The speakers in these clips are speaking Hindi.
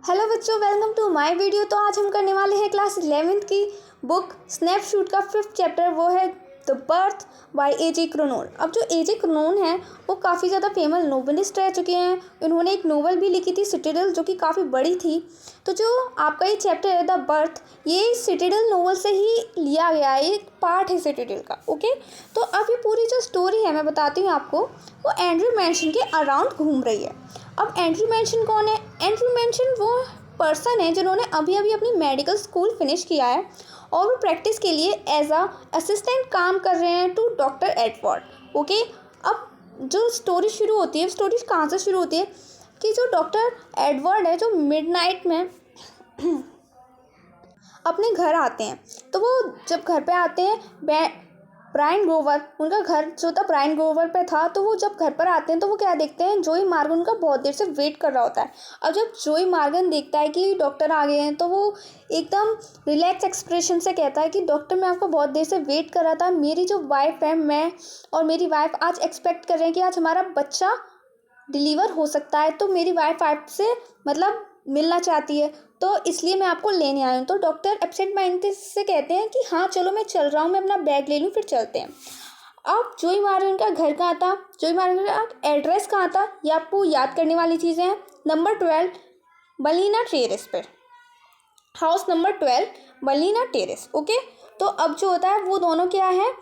हेलो बच्चों, वेलकम टू माय वीडियो। तो आज हम करने वाले हैं क्लास 11th की बुक स्नैपशॉट का 5th चैप्टर, वो है द बर्थ बाय ए.जे. क्रोनोन। अब जो ए.जे. क्रोनोन है वो काफ़ी ज़्यादा फेमस नोवेलिस्ट रह चुके हैं। इन्होंने एक नोवेल भी लिखी थी सिटाडेल, जो कि काफ़ी बड़ी थी। तो जो आपका ये चैप्टर है द बर्थ, ये सिटाडेल नोवेल से ही लिया गया है, एक पार्ट है सिटाडेल का। ओके, तो अब ये पूरी जो स्टोरी है मैं बताती हूँ आपको, वो एंड्रयू मैंशन के अराउंड घूम रही है। अब एंड्रयू मैंशन कौन है? एंड्रयू मैंशन वो पर्सन है जिन्होंने अभी अभी अपनी मेडिकल स्कूल फिनिश किया है और वो प्रैक्टिस के लिए एज अ असिस्टेंट काम कर रहे हैं टू डॉक्टर एडवर्ड। ओके, अब जो स्टोरी शुरू होती है, स्टोरी कहाँ से शुरू होती है कि जो डॉक्टर एडवर्ड है, जो मिडनाइट में अपने घर आते हैं। तो वो जब घर पे आते हैं, ब्रायन ग्रोवर, उनका घर जो था ब्रायन ग्रोवर पे था। तो वो जब घर पर आते हैं तो वो क्या देखते हैं, जोई मार्गन उनका बहुत देर से वेट कर रहा होता है। अब जब जोई मार्गन देखता है कि डॉक्टर आ गए हैं तो वो एकदम रिलैक्स एक्सप्रेशन से कहता है कि डॉक्टर, मैं आपको बहुत देर से वेट कर रहा था। मेरी जो वाइफ है, मैं और मेरी वाइफ आज एक्सपेक्ट कर रहे हैं कि आज हमारा बच्चा डिलीवर हो सकता है। तो मेरी वाइफ आपसे मतलब मिलना चाहती है, तो इसलिए मैं आपको लेने आया हूँ। तो डॉक्टर एब्सेंट माइंड से कहते हैं कि हाँ चलो, मैं चल रहा हूँ, मैं अपना बैग ले लूँ, फिर चलते हैं। अब जोई मार्गन का घर कहाँ था, जोई मार्गन का एड्रेस कहाँ था, ये आपको याद करने वाली चीज़ें हैं। नंबर 12 बलीना टेरेस पे, हाउस नंबर 12 बलीना टेरेस। ओके, तो अब जो होता है वो दोनों क्या है,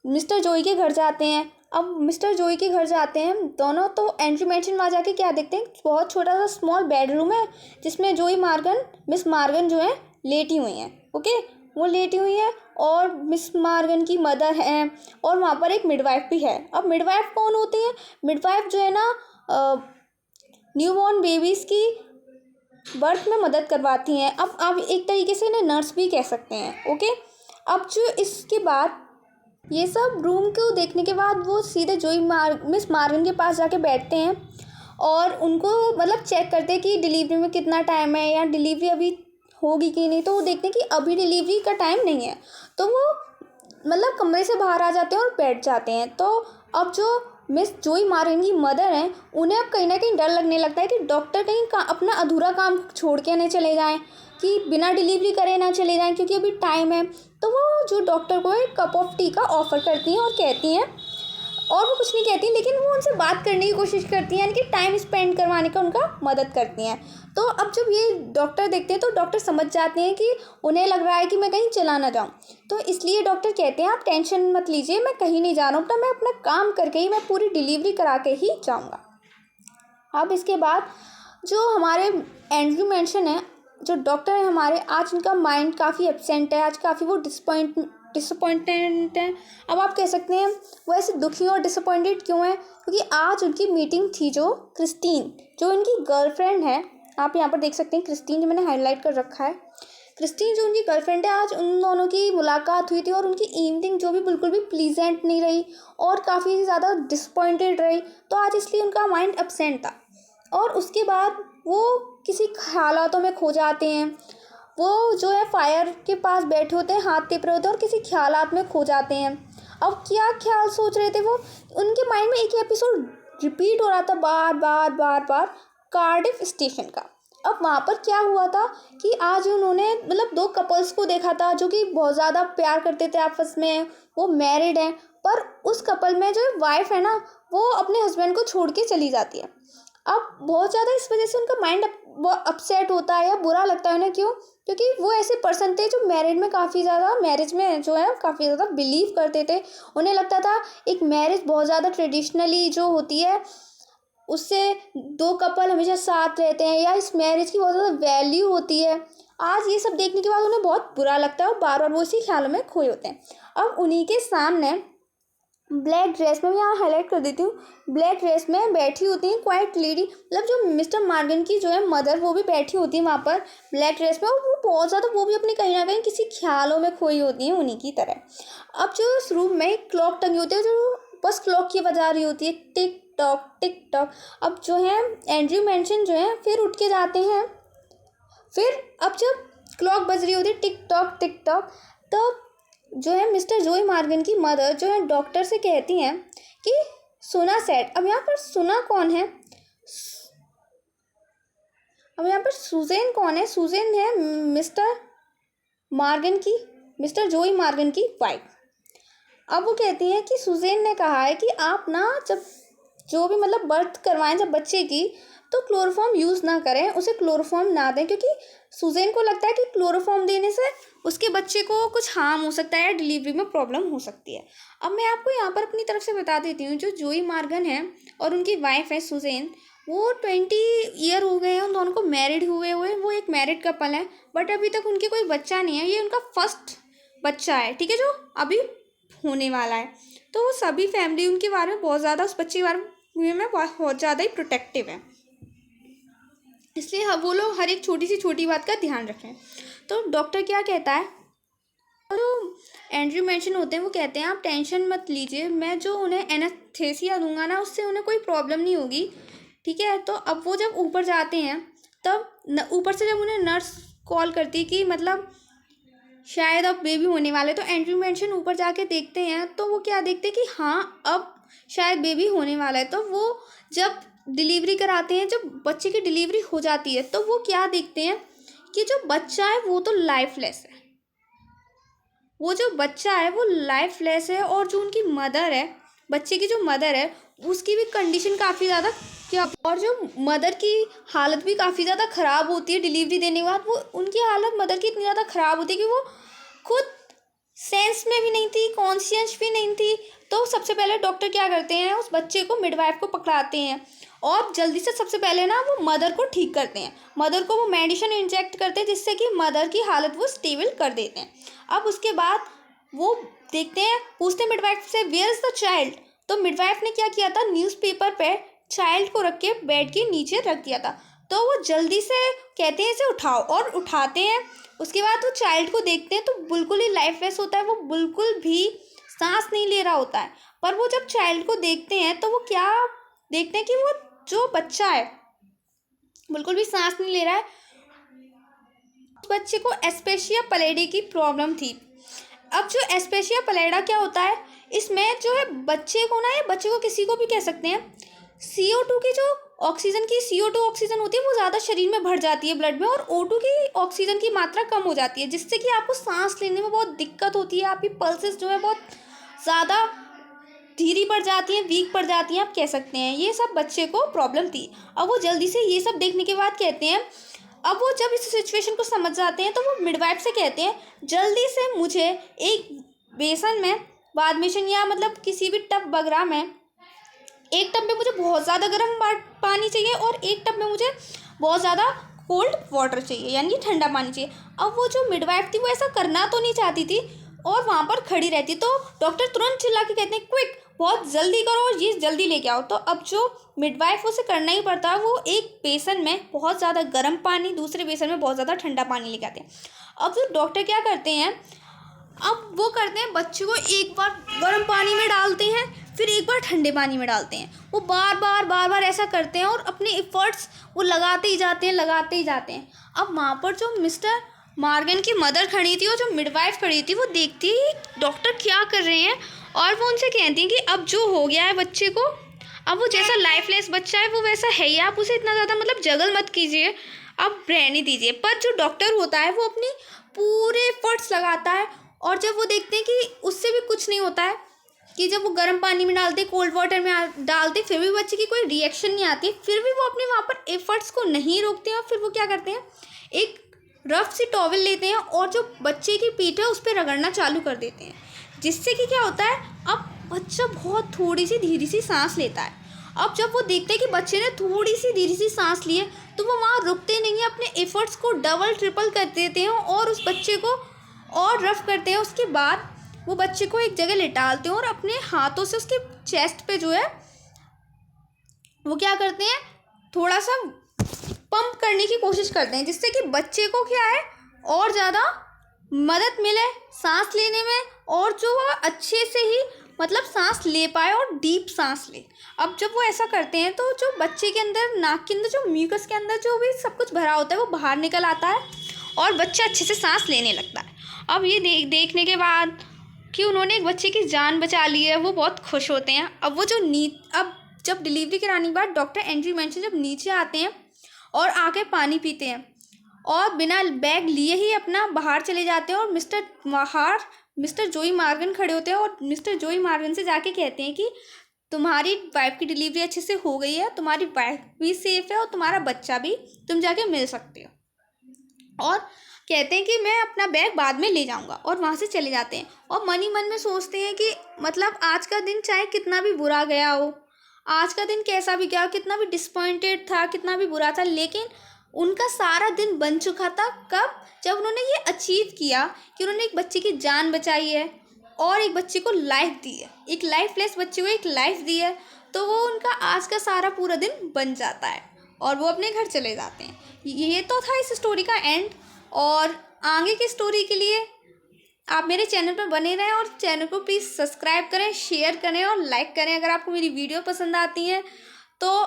मिस्टर जोई के घर जाते हैं। अब मिस्टर जोई के घर जाते हैं दोनों, तो एंट्री मैंशन वहाँ जाके क्या देखते हैं, बहुत छोटा सा स्मॉल बेडरूम है जिसमें जोई मार्गन, मिस मार्गन जो है लेटी हुई हैं। ओके, वो लेटी हुई है और मिस मार्गन की मदर है और वहाँ पर एक मिडवाइफ भी है। अब मिडवाइफ कौन होती है? मिडवाइफ जो है ना, न्यूबॉर्न बेबीज़ की बर्थ में मदद करवाती हैं। अब आप एक तरीके से ना नर्स भी कह सकते हैं। ओके, अब जो इसके बाद ये सब रूम को देखने के बाद वो सीधे मिस मार्गन के पास जाके बैठते हैं और उनको मतलब चेक करते हैं कि डिलीवरी में कितना टाइम है या डिलीवरी अभी होगी कि नहीं। तो वो देखते हैं कि अभी डिलीवरी का टाइम नहीं है, तो वो मतलब कमरे से बाहर आ जाते हैं और बैठ जाते हैं। तो अब जो मिस जोई मार्गन की मदर हैं, उन्हें अब कहीं ना कहीं डर लगने लगता है कि डॉक्टर कहीं अपना अधूरा काम छोड़ के नहीं चले जाएं, कि बिना डिलीवरी करे ना चले जाएं, क्योंकि अभी टाइम है। तो वो जो डॉक्टर को एक कप ऑफ टी का ऑफ़र करती हैं और कहती हैं, और वो कुछ नहीं कहती, लेकिन वो उनसे बात करने की कोशिश करती हैं, यानी कि टाइम स्पेंड करवाने का उनका मदद करती हैं। तो अब जब ये डॉक्टर देखते हैं तो डॉक्टर समझ जाते हैं कि उन्हें लग रहा है कि मैं कहीं चला ना जाऊँ। तो इसलिए डॉक्टर कहते हैं आप टेंशन मत लीजिए, मैं कहीं नहीं जा रहा हूँ, तो मैं अपना काम करके ही मैं पूरी डिलीवरी करा के ही जाऊँगा। अब इसके बाद जो हमारे एंड्रयू मेंशन है, जो डॉक्टर है हमारे, आज उनका माइंड काफ़ी एब्सेंट है, आज काफ़ी वो डिसअपॉइंटेड हैं। अब आप कह सकते हैं वो ऐसे दुखी और डिसअपॉइंटेड क्यों है, क्योंकि आज उनकी मीटिंग थी जो क्रिस्टीन, जो उनकी गर्लफ्रेंड है, आप यहाँ पर देख सकते हैं क्रिस्टीन, जो मैंने हाईलाइट कर रखा है। क्रिस्टीन जो उनकी गर्लफ्रेंड है, आज उन दोनों की मुलाकात हुई थी और उनकी इवनिंग जो भी बिल्कुल भी प्लीजेंट नहीं रही और काफ़ी ज़्यादा डिसअपॉइंटेड रही। तो आज इसलिए उनका माइंड एब्सेंट था और उसके बाद वो किसी ख्यालातों में खो जाते हैं। वो जो है फायर के पास बैठे होते हैं, हाथ टिप रहे होते हैं और किसी ख्यालात में खो जाते हैं। अब क्या ख्याल सोच रहे थे वो, उनके माइंड में एक ही एपिसोड रिपीट हो रहा था बार बार बार बार, कार्डिफ स्टेशन का। अब वहाँ पर क्या हुआ था कि आज उन्होंने मतलब दो कपल्स को देखा था जो कि बहुत ज़्यादा प्यार करते थे आपस में, वो मैरिड हैं, पर उस कपल में जो वाइफ है ना, वो अपने हस्बैंड को छोड़ के चली जाती है। अब बहुत ज़्यादा इस वजह से उनका माइंड अपसेट होता है या बुरा लगता है उन्हें। क्यों? क्योंकि वो ऐसे पर्सन थे जो मैरिज में जो है काफ़ी ज़्यादा बिलीव करते थे। उन्हें लगता था एक मैरिज बहुत ज़्यादा ट्रेडिशनली जो होती है, उससे दो कपल हमेशा साथ रहते हैं, या इस मैरिज की बहुत ज़्यादा वैल्यू होती है। आज ये सब देखने के बाद उन्हें बहुत बुरा लगता है और बार बार वो इसी ख्यालों में खोए होते हैं। अब उन्हीं के सामने ब्लैक ड्रेस में, मैं यहाँ हाईलाइट कर देती हूँ, ब्लैक ड्रेस में बैठी होती हैं क्वाइट लेडी, मतलब जो मिस्टर मार्गन की जो है मदर, वो भी बैठी होती है वहाँ पर ब्लैक ड्रेस में, और वो बहुत ज़्यादा, वो भी अपनी कहीं ना कहीं किसी ख्यालों में खोई होती हैं उन्हीं की तरह। अब जो इस रूम में एक क्लॉक टंगी होती है जो बस क्लॉक की बजा रही होती है, टिक टॉक टिक टॉक। अब जो है एंड्रयू मेंशन जो है फिर उठ के जाते हैं। फिर अब जब क्लॉक बज रही होती है टिक टॉक, तो जो है मिस्टर जोई मार्गन की मदर जो है डॉक्टर से कहती हैं कि सुना सेट। अब यहाँ पर सुना कौन है? अब यहाँ पर सुजैन कौन है? सुजैन है मिस्टर जोई मॉर्गन की वाइफ। अब वो कहती हैं कि सुजैन ने कहा है कि आप ना जब जो भी मतलब बर्थ करवाएं जब बच्चे की, तो क्लोरोफॉर्म यूज़ ना करें, उसे क्लोरोफॉर्म ना दें, क्योंकि सुजैन को लगता है कि क्लोरोफॉर्म देने से उसके बच्चे को कुछ हार्म हो सकता है, डिलीवरी में प्रॉब्लम हो सकती है। अब मैं आपको यहाँ पर अपनी तरफ से बता देती हूँ, जो जोई मॉर्गन है और उनकी वाइफ है सुजैन, वो 20 ईयर हो गए हैं उन दोनों को मैरिड हुए वो एक मैरिड कपल है, बट अभी तक उनके कोई बच्चा नहीं है। ये उनका फर्स्ट बच्चा है, ठीक है, जो अभी होने वाला है। तो वो सभी फैमिली उनके बारे में बहुत ज़्यादा, उस बच्चे के बारे में बहुत ज़्यादा ही प्रोटेक्टिव है, इसलिए वो लोग हर एक छोटी बात का ध्यान रखें। तो डॉक्टर क्या कहता है, तो एंड्रयू मेंशन होते हैं, वो कहते हैं आप टेंशन मत लीजिए, मैं जो उन्हें एनेस्थेसिया दूंगा ना, उससे उन्हें कोई प्रॉब्लम नहीं होगी, ठीक है। तो अब वो जब ऊपर जाते हैं, तब ऊपर से जब उन्हें नर्स कॉल करती है कि मतलब शायद अब बेबी होने वाले, तो एंड्रयू मेंशन ऊपर जाके देखते हैं, तो वो क्या देखते हैं कि हाँ अब शायद बेबी होने वाला है। तो वो जब डिलीवरी कराते हैं, जब बच्चे की डिलीवरी हो जाती है, तो वो क्या देखते हैं कि जो बच्चा है वो तो लाइफलेस है, वो जो बच्चा है वो लाइफलेस है, और जो उनकी मदर है, बच्चे की जो मदर है, उसकी भी कंडीशन काफ़ी ज़्यादा क्या, और जो मदर की हालत भी काफ़ी ज़्यादा ख़राब होती है डिलीवरी देने के बाद। वो उनकी हालत मदर की इतनी ज़्यादा ख़राब होती है कि वो खुद सेंस में भी नहीं थी, कॉन्शियस भी नहीं थी। तो सबसे पहले डॉक्टर क्या करते हैं, उस बच्चे को मिडवाइफ को पकड़ाते हैं और जल्दी से सबसे पहले ना वो मदर को ठीक करते हैं, मदर को वो मेडिसिन इंजेक्ट करते हैं, जिससे कि मदर की हालत वो स्टेबल कर देते हैं। अब उसके बाद वो देखते हैं, पूछते हैं मिडवाइफ से वेयर इज़ द चाइल्ड। तो मिडवाइफ ने क्या किया था, न्यूज़पेपर पे चाइल्ड को रख के बेड के नीचे रख दिया था। तो वो जल्दी से कहते हैं इसे उठाओ, और उठाते हैं। उसके बाद वो चाइल्ड को देखते हैं, तो बिल्कुल ही लाइफलेस होता है, वो बिल्कुल भी सांस नहीं ले रहा होता है। पर वो जब चाइल्ड को देखते हैं, तो वो क्या देखते हैं कि वो जो बच्चा है बिल्कुल भी सांस नहीं ले रहा है। उस बच्चे को एस्पेशिया पैलिडी की प्रॉब्लम थी। अब जो एस्पेशिया पैलिडी क्या होता है, इसमें जो है बच्चे को ना, या बच्चे को किसी को भी कह सकते हैं, CO2 की जो ऑक्सीजन की CO2 ऑक्सीजन होती है वो ज़्यादा शरीर में भर जाती है ब्लड में, और O2 की ऑक्सीजन की मात्रा कम हो जाती है, जिससे कि आपको सांस लेने में बहुत दिक्कत होती है, आपकी पल्सेस जो है बहुत ज़्यादा धीरी पड़ जाती हैं, वीक पड़ जाती हैं, आप कह सकते हैं। ये सब बच्चे को प्रॉब्लम थी। अब वो जल्दी से ये सब देखने के बाद कहते हैं, अब वो जब इस सिचुएशन को समझ जाते हैं, तो वो मिडवाइफ से कहते हैं जल्दी से मुझे एक बेसन में, बाद बेसन या मतलब किसी भी टब वगैरह में, एक टब में मुझे बहुत ज़्यादा गर्म पानी चाहिए और एक टब में मुझे बहुत ज़्यादा कोल्ड वाटर चाहिए, यानी ठंडा पानी चाहिए। अब वो जो मिडवाइफ थी वो ऐसा करना तो नहीं चाहती थी और वहाँ पर खड़ी रहती, तो डॉक्टर तुरंत चिल्ला के कहते हैं क्विक, बहुत जल्दी करो और ये जल्दी लेके आओ। तो अब जो मिडवाइफ उसे करना ही पड़ता है, वो एक बेसन में बहुत ज़्यादा गर्म पानी, दूसरे बेसन में बहुत ज़्यादा ठंडा पानी लेके आते हैं। अब जो डॉक्टर क्या करते हैं, अब वो करते हैं बच्चे को एक बार गर्म पानी में डालते हैं, फिर एक बार ठंडे पानी में डालते हैं, वो बार बार ऐसा करते हैं और अपने एफर्ट्स वो लगाते ही जाते हैं। अब वहाँ पर जो मिस्टर मॉर्गन की मदर खड़ी थी और जो मिडवाइफ खड़ी थी, वो देखती है डॉक्टर क्या कर रहे हैं, और वो उनसे कहती हैं कि अब जो हो गया है बच्चे को, अब वो जैसा लाइफलेस बच्चा है वो वैसा है ही, आप उसे इतना ज़्यादा मतलब जगल मत कीजिए, अब रहने दीजिए। पर जो डॉक्टर होता है वो अपनी पूरे एफर्ट्स लगाता है, और जब वो देखते हैं कि उससे भी कुछ नहीं होता है, कि जब वो गर्म पानी में डालते, कोल्ड वाटर में डालते, फिर भी बच्चे की कोई रिएक्शन नहीं आती, फिर भी वो अपने वहाँ पर एफर्ट्स को नहीं रोकते हैं, और फिर वो क्या करते हैं, एक रफ सी टॉवल लेते हैं और जो बच्चे की पीठ है उस पर रगड़ना चालू कर देते हैं, जिससे कि क्या होता है, अब बच्चा बहुत थोड़ी सी धीरे सी सांस लेता है। अब जब वो देखते हैं कि बच्चे ने थोड़ी सी धीरे सी सांस ली है, तो वो वहाँ रुकते नहीं हैं, अपने एफर्ट्स को डबल ट्रिपल कर देते हैं और उस बच्चे को और रफ करते हैं। उसके बाद वो बच्चे को एक जगह लेटालते हैं और अपने हाथों से उसके चेस्ट पे जो है वो क्या करते हैं, थोड़ा सा पंप करने की कोशिश करते हैं, जिससे कि बच्चे को क्या है और ज़्यादा मदद मिले सांस लेने में, और जो वह अच्छे से ही मतलब सांस ले पाए और डीप सांस ले। अब जब वो ऐसा करते हैं, तो जो बच्चे के अंदर, नाक के अंदर जो म्यूकस के अंदर जो भी सब कुछ भरा होता है वो बाहर निकल आता है और बच्चा अच्छे से सांस लेने लगता है। अब ये देखने के बाद कि उन्होंने एक बच्चे की जान बचा ली है, वो बहुत खुश होते हैं। अब वो जो अब जब डिलीवरी कराने के बाद डॉक्टर एंड्रयू मेंशन जब नीचे आते हैं और आके पानी पीते हैं और बिना बैग लिए ही अपना बाहर चले जाते हैं। और मिस्टर जोई मॉर्गन खड़े होते हैं और मिस्टर जोई मॉर्गन से जाके कहते हैं कि तुम्हारी वाइफ की डिलीवरी अच्छे से हो गई है, तुम्हारी वाइफ भी सेफ है और तुम्हारा बच्चा भी, तुम जाके मिल सकते हो। और कहते हैं कि मैं अपना बैग बाद में ले जाऊंगा और वहाँ से चले जाते हैं। और मन ही मन में सोचते हैं कि मतलब आज का दिन चाहे कितना भी बुरा गया हो, आज का दिन कैसा भी गया, कितना भी डिसपॉइंटेड था, कितना भी बुरा था, लेकिन उनका सारा दिन बन चुका था। कब? जब उन्होंने ये अचीव किया कि उन्होंने एक बच्चे की जान बचाई है और एक बच्चे को लाइफ दी है, एक लाइफलेस बच्चे को एक लाइफ दी है, तो वो उनका आज का सारा पूरा दिन बन जाता है और वो अपने घर चले जाते हैं। ये तो था इस स्टोरी का एंड। और आगे की स्टोरी के लिए आप मेरे चैनल पर बने रहें और चैनल को प्लीज़ सब्सक्राइब करें, शेयर करें और लाइक करें। अगर आपको मेरी वीडियो पसंद आती हैं तो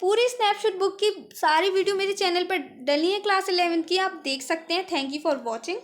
पूरी स्नैपशॉट बुक की सारी वीडियो मेरे चैनल पर डली है क्लास 11 की, आप देख सकते हैं। Thank you for watching.